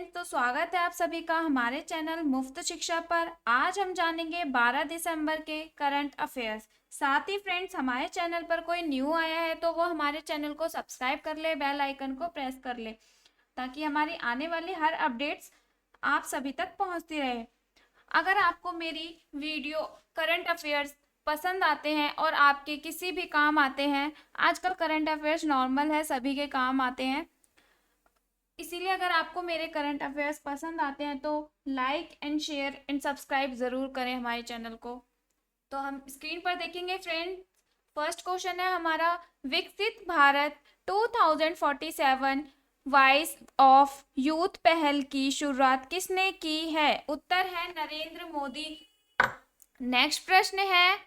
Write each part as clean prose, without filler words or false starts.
Friends, तो स्वागत है आप सभी का हमारे चैनल मुफ्त शिक्षा पर। आज हम जानेंगे 12 दिसंबर के करंट अफेयर्स। साथ ही फ्रेंड्स, हमारे चैनल पर कोई न्यू आया है तो वो हमारे चैनल को सब्सक्राइब कर ले, बेल आइकन को प्रेस कर ले, ताकि हमारी आने वाली हर अपडेट्स आप सभी तक पहुंचती रहे। अगर आपको मेरी वीडियो करंट अफेयर्स पसंद आते हैं और आपके किसी भी काम आते हैं, आजकल करंट अफेयर्स नॉर्मल है, सभी के काम आते हैं, इसीलिए अगर आपको मेरे करंट अफेयर्स पसंद आते हैं तो like and share and subscribe जरूर करें हमारे चैनल को। तो हम स्क्रीन पर देखेंगे फ्रेंड। फर्स्ट क्वेश्चन है हमारा, विकसित भारत 2047 वॉइस ऑफ यूथ पहल की शुरुआत किसने की है? उत्तर है नरेंद्र मोदी। नेक्स्ट प्रश्न है,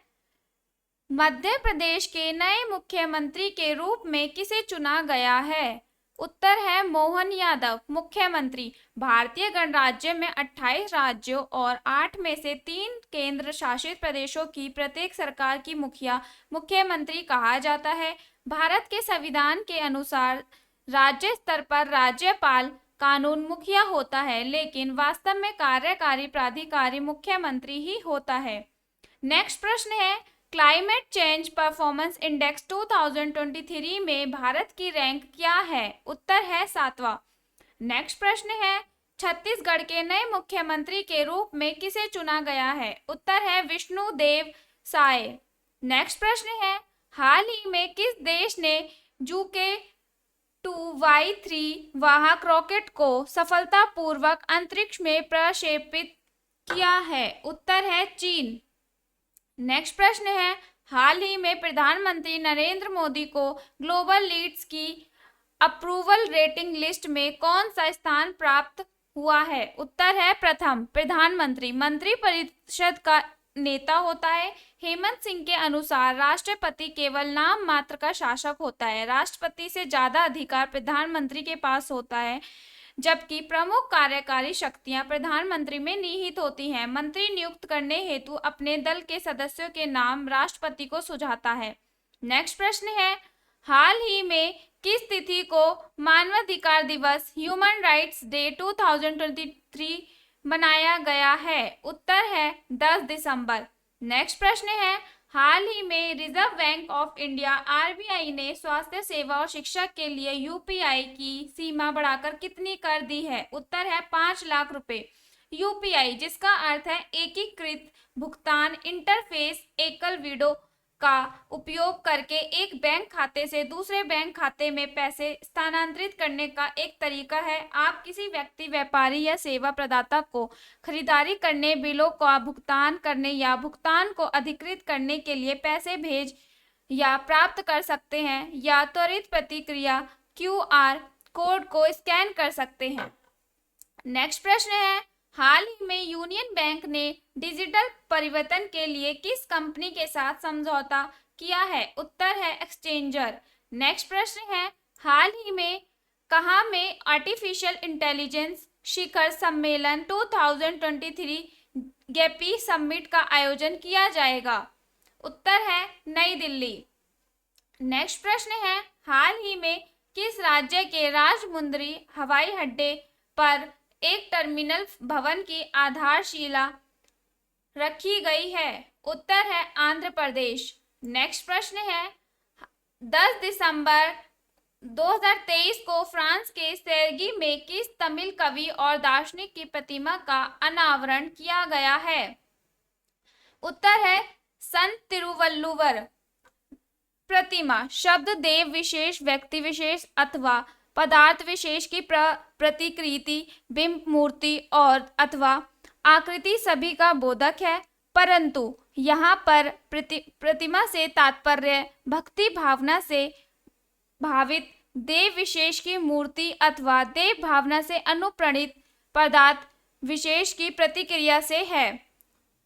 मध्य प्रदेश के नए मुख्यमंत्री के रूप में किसे चुना गया है? उत्तर है मोहन यादव। मुख्यमंत्री, भारतीय गणराज्य में 28 राज्यों और 8 में से 3 केंद्र शासित प्रदेशों की प्रत्येक सरकार की मुखिया मुख्यमंत्री कहा जाता है। भारत के संविधान के अनुसार राज्य स्तर पर राज्यपाल कानून मुखिया होता है, लेकिन वास्तव में कार्यकारी प्राधिकारी मुख्यमंत्री ही होता है। नेक्स्ट प्रश्न है, क्लाइमेट चेंज परफॉर्मेंस इंडेक्स 2023 में भारत की रैंक क्या है? उत्तर है 7वां। नेक्स्ट प्रश्न है, छत्तीसगढ़ के नए मुख्यमंत्री के रूप में किसे चुना गया है? उत्तर है विष्णु देव साय। नेक्स्ट प्रश्न है, हाल ही में किस देश ने जूके 2Y3 वाहक रॉकेट को सफलतापूर्वक अंतरिक्ष में प्रक्षेपित किया है? उत्तर है चीन। नेक्स्ट प्रश्न है, हाल ही में प्रधानमंत्री नरेंद्र मोदी को ग्लोबल लीड्स की अप्रूवल रेटिंग लिस्ट में कौन सा स्थान प्राप्त हुआ है? उत्तर है प्रथम। प्रधानमंत्री मंत्रिपरिषद का नेता होता है। हेमंत सिंह के अनुसार राष्ट्रपति केवल नाम मात्र का शासक होता है। राष्ट्रपति से ज्यादा अधिकार प्रधानमंत्री के पास होता है, जबकि प्रमुख कार्यकारी शक्तियां प्रधानमंत्री में निहित होती हैं। मंत्री नियुक्त करने हेतु अपने दल के सदस्यों के नाम राष्ट्रपति को सुझाता है। नेक्स्ट प्रश्न है, हाल ही में किस तिथि को मानवाधिकार दिवस ह्यूमन राइट्स डे 2023 मनाया गया है? उत्तर है 10 दिसंबर। नेक्स्ट प्रश्न है, हाल ही में reserve bank of India RBI ने स्वास्थ्य सेवा और शिक्षा के लिए यूपीआई की सीमा बढ़ाकर कितनी कर दी है? उत्तर है 5 लाख रुपए। यूपीआई, जिसका अर्थ है एकीकृत भुगतान इंटरफेस, एकल विंडो का उपयोग करके एक बैंक खाते से दूसरे बैंक खाते में पैसे स्थानांतरित करने का एक तरीका है। आप किसी व्यक्ति, व्यापारी या सेवा प्रदाता को खरीदारी करने, बिलों का भुगतान करने या भुगतान को अधिकृत करने के लिए पैसे भेज या प्राप्त कर सकते हैं, या त्वरित प्रतिक्रिया क्यूआर कोड को स्कैन कर सकते हैं। नेक्स्ट प्रश्न है, हाल ही में यूनियन बैंक ने डिजिटल परिवर्तन के लिए किस कंपनी के साथ समझौता किया है? उत्तर है एक्सचेंजर। नेक्स्ट प्रश्न है, हाल ही में कहाँ में आर्टिफिशियल इंटेलिजेंस शिखर सम्मेलन 2023 गेपी समिट का आयोजन किया जाएगा? उत्तर है नई दिल्ली। नेक्स्ट प्रश्न है, हाल ही में किस राज्य के राजमुंद्री हवाई अड्डे पर एक टर्मिनल भवन की आधारशिला रखी गई है? उत्तर है आंध्र प्रदेश। नेक्स्ट प्रश्न है, 10 दिसंबर 2023 को फ्रांस के सेर्गी में किस तमिल कवि और दार्शनिक की प्रतिमा का अनावरण किया गया है? उत्तर है संत तिरुवल्लुवर। प्रतिमा शब्द देव विशेष, व्यक्ति विशेष अथवा पदार्थ विशेष की प्रतिकृति, बिंब, मूर्ति और अथवा आकृति सभी का बोधक है, परंतु यहाँ पर प्रतिमा से तात्पर्य भक्ति भावना से भावित देव विशेष की मूर्ति अथवा देव भावना से अनुप्राणित पदार्थ विशेष की प्रतिक्रिया से है।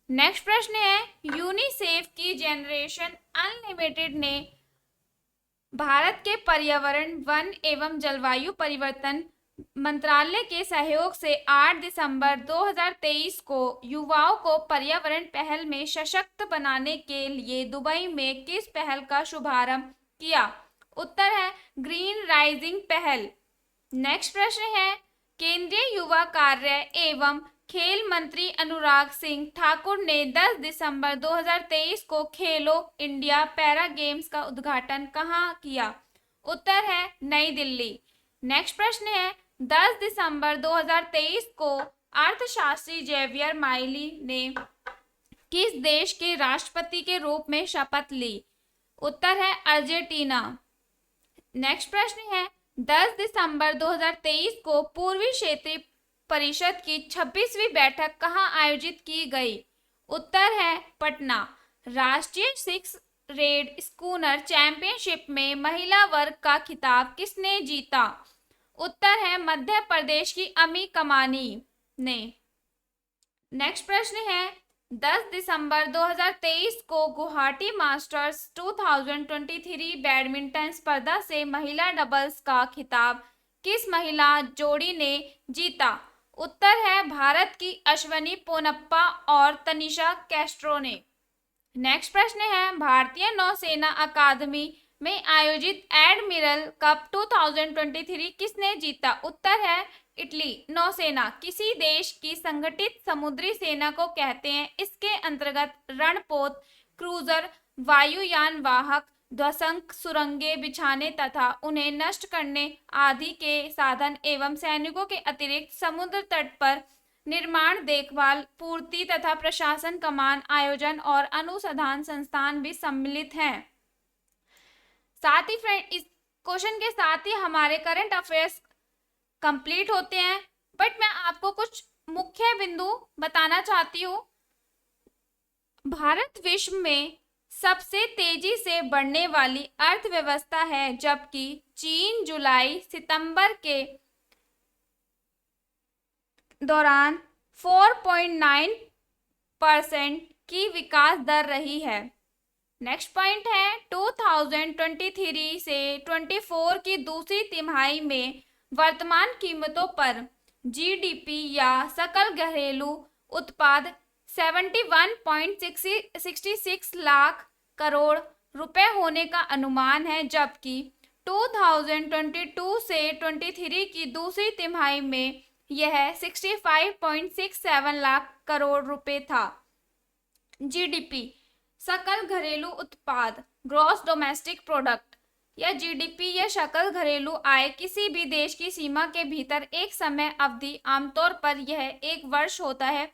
नेक्स्ट प्रश्न है, यूनिसेफ की जनरेशन अनलिमिटेड ने भारत के पर्यावरण, वन एवं जलवायु परिवर्तन मंत्रालय के सहयोग से 8 दिसंबर 2023 को युवाओं को पर्यावरण पहल में सशक्त बनाने के लिए दुबई में किस पहल का शुभारंभ किया? उत्तर है ग्रीन राइजिंग पहल। नेक्स्ट प्रश्न है, केंद्रीय युवा कार्य एवं खेल मंत्री अनुराग सिंह ठाकुर ने 10 दिसंबर 2023 को खेलो इंडिया पैरा गेम्स का उद्घाटन कहाँ किया? उत्तर है नई दिल्ली। नेक्स्ट प्रश्न है 10 दिसंबर 2023 को अर्थशास्त्री जेवियर माइली ने किस देश के राष्ट्रपति के रूप में शपथ ली? उत्तर है अर्जेंटीना। नेक्स्ट प्रश्न है 10 दिसंबर 2023 को पूर्वी क्षेत्रीय परिषद की 26वीं बैठक कहाँ आयोजित की गई? उत्तर है पटना। राष्ट्रीय सिक्स रेड स्कूनर चैंपियनशिप में महिला वर्ग का खिताब किसने जीता? उत्तर है मध्य प्रदेश की अमी कमानी ने। नेक्स्ट प्रश्न है 10 दिसंबर 2023 को गुवाहाटी मास्टर्स 2023 बैडमिंटन स्पर्धा से महिला डबल्स का खिताब किस महिला जोड़ी ने जीता? उत्तर है भारत की अश्विनी पोनप्पा और तनिषा कैस्ट्रो ने। नेक्स्ट प्रश्न है भारतीय नौसेना अकादमी में आयोजित एडमिरल कप 2023 किसने जीता? उत्तर है इटली। नौसेना किसी देश की संगठित समुद्री सेना को कहते हैं। इसके अंतर्गत रणपोत, क्रूजर, वायुयान वाहक, ध्वंसक सुरंगें बिछाने तथा उन्हें नष्ट करने आदि के साधन एवं सैनिकों के अतिरिक्त समुद्र तट पर निर्माण, देखभाल, पूर्ति तथा प्रशासन, कमान, आयोजन और अनुसंधान संस्थान भी सम्मिलित हैं। साथ ही फ्रेंड इस क्वेश्चन के साथ ही हमारे करंट अफेयर्स कंप्लीट होते हैं, बट मैं आपको कुछ मुख्य बिंदु बताना चाहती हूँ। भारत विश्व में सबसे तेजी से बढ़ने वाली अर्थव्यवस्था है, जबकि चीन जुलाई सितंबर के दौरान 4.9% की विकास दर रही है। नेक्स्ट पॉइंट है 2023 से 24 की दूसरी तिमाही में वर्तमान कीमतों पर जीडीपी या सकल घरेलू उत्पाद 71.66 लाख करोड़ रुपए होने का अनुमान है, जबकि 2022 से 23 की दूसरी तिमाही में यह 65.67 लाख करोड़ रुपए था। जीडीपी सकल घरेलू उत्पाद ग्रॉस डोमेस्टिक प्रोडक्ट या जीडीपी या सकल घरेलू आय किसी भी देश की सीमा के भीतर एक समय अवधि, आमतौर पर यह एक वर्ष होता है,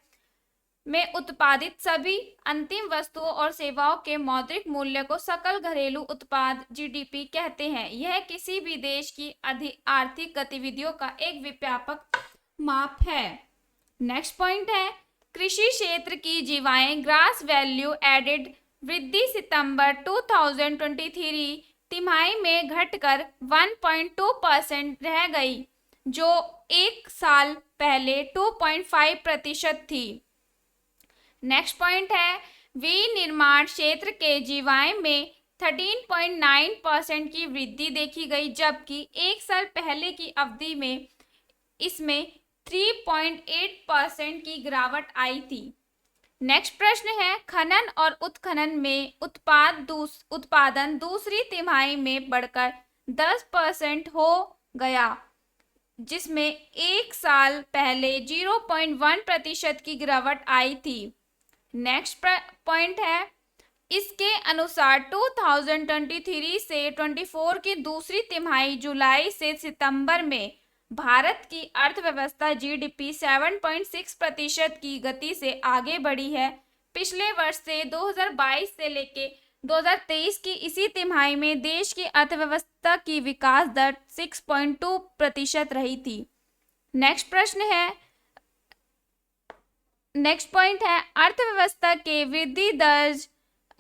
में उत्पादित सभी अंतिम वस्तुओं और सेवाओं के मौद्रिक मूल्य को सकल घरेलू उत्पाद जीडीपी कहते हैं। यह किसी भी देश की आर्थिक गतिविधियों का एक व्यापक माप है। नेक्स्ट पॉइंट है कृषि क्षेत्र की जीवाएं ग्रास वैल्यू एडेड वृद्धि सितंबर 2023 तिमाही में घटकर 1.2% रह गई, जो एक साल पहले 2.5% थी। नेक्स्ट पॉइंट है विनिर्माण क्षेत्र के जीवाएं में 13.9% की वृद्धि देखी गई, जबकि एक साल पहले की अवधि में इसमें 3.8% की गिरावट आई थी। नेक्स्ट प्रश्न है खनन और उत्खनन में उत्पादन दूसरी तिमाही में बढ़कर 10% हो गया, जिसमें एक साल पहले 0.1% की गिरावट आई थी। नेक्स्ट पॉइंट है इसके अनुसार 2023 से 24 की दूसरी तिमाही जुलाई से सितंबर में भारत की अर्थव्यवस्था जीडीपी 7.6% की गति से आगे बढ़ी है। पिछले वर्ष से 2022 से लेके 2023 की इसी तिमाही में देश की अर्थव्यवस्था की विकास दर 6.2% रही थी। नेक्स्ट पॉइंट है अर्थव्यवस्था के वृद्धि दर्ज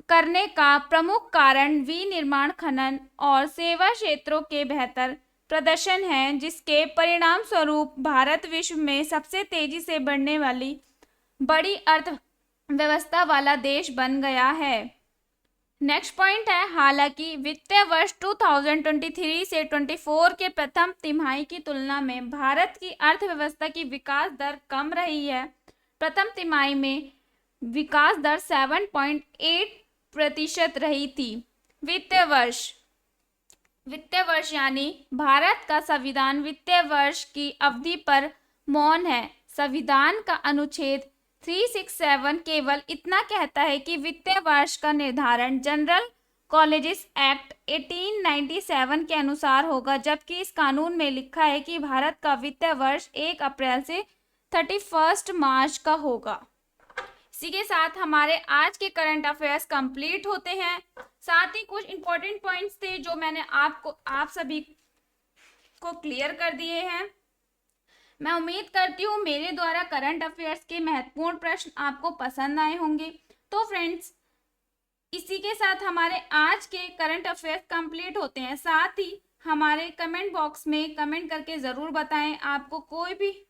करने का प्रमुख कारण विनिर्माण, खनन और सेवा क्षेत्रों के बेहतर प्रदर्शन है, जिसके परिणाम स्वरूप भारत विश्व में सबसे तेजी से बढ़ने वाली बड़ी अर्थव्यवस्था वाला देश बन गया है। नेक्स्ट पॉइंट है हालांकि वित्तीय वर्ष 2023 से 24 के प्रथम तिमाही की तुलना में भारत की अर्थव्यवस्था की विकास दर कम रही है। प्रथम तिमाही में विकास दर 7.8% रही थी। वित्तीय वर्ष वित्तीय वर्ष यानी भारत का संविधान वित्तीय वर्ष की अवधि पर मौन है। संविधान का अनुच्छेद 367 केवल इतना कहता है कि वित्तीय वर्ष का निर्धारण जनरल कॉलेजेस एक्ट 1897 के अनुसार होगा, जबकि इस कानून में लिखा है कि भारत का वित्तीय वर्ष 1 अप्रैल से 31 मार्च का होगा। इसी के साथ हमारे आज के करंट अफेयर्स कंप्लीट होते हैं। साथ ही कुछ इंपॉर्टेंट पॉइंट्स थे जो मैंने आप सभी को क्लियर कर दिए हैं। मैं उम्मीद करती हूँ मेरे द्वारा करंट अफेयर्स के महत्वपूर्ण प्रश्न आपको पसंद आए होंगे। तो फ्रेंड्स, इसी के साथ हमारे आज के करंट अफेयर्स कंप्लीट होते हैं। साथ ही हमारे कमेंट बॉक्स में कमेंट करके जरूर बताएं आपको कोई भी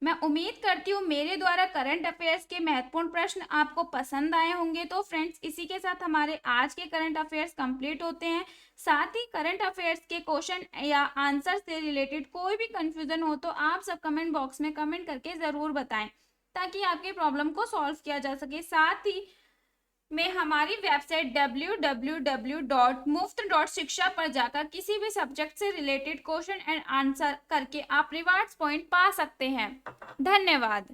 मैं उम्मीद करती हूँ मेरे द्वारा करंट अफेयर्स के महत्वपूर्ण प्रश्न आपको पसंद आए होंगे। तो फ्रेंड्स, इसी के साथ हमारे आज के करंट अफेयर्स कंप्लीट होते हैं। साथ ही करंट अफेयर्स के क्वेश्चन या आंसर से रिलेटेड कोई भी कंफ्यूजन हो तो आप सब कमेंट बॉक्स में कमेंट करके ज़रूर बताएं ताकि आपके प्रॉब्लम को सॉल्व किया जा सके। साथ ही में हमारी वेबसाइट www.muft.shiksha पर जाकर किसी भी सब्जेक्ट से रिलेटेड क्वेश्चन एंड आंसर करके आप रिवार्ड्स पॉइंट पा सकते हैं। धन्यवाद।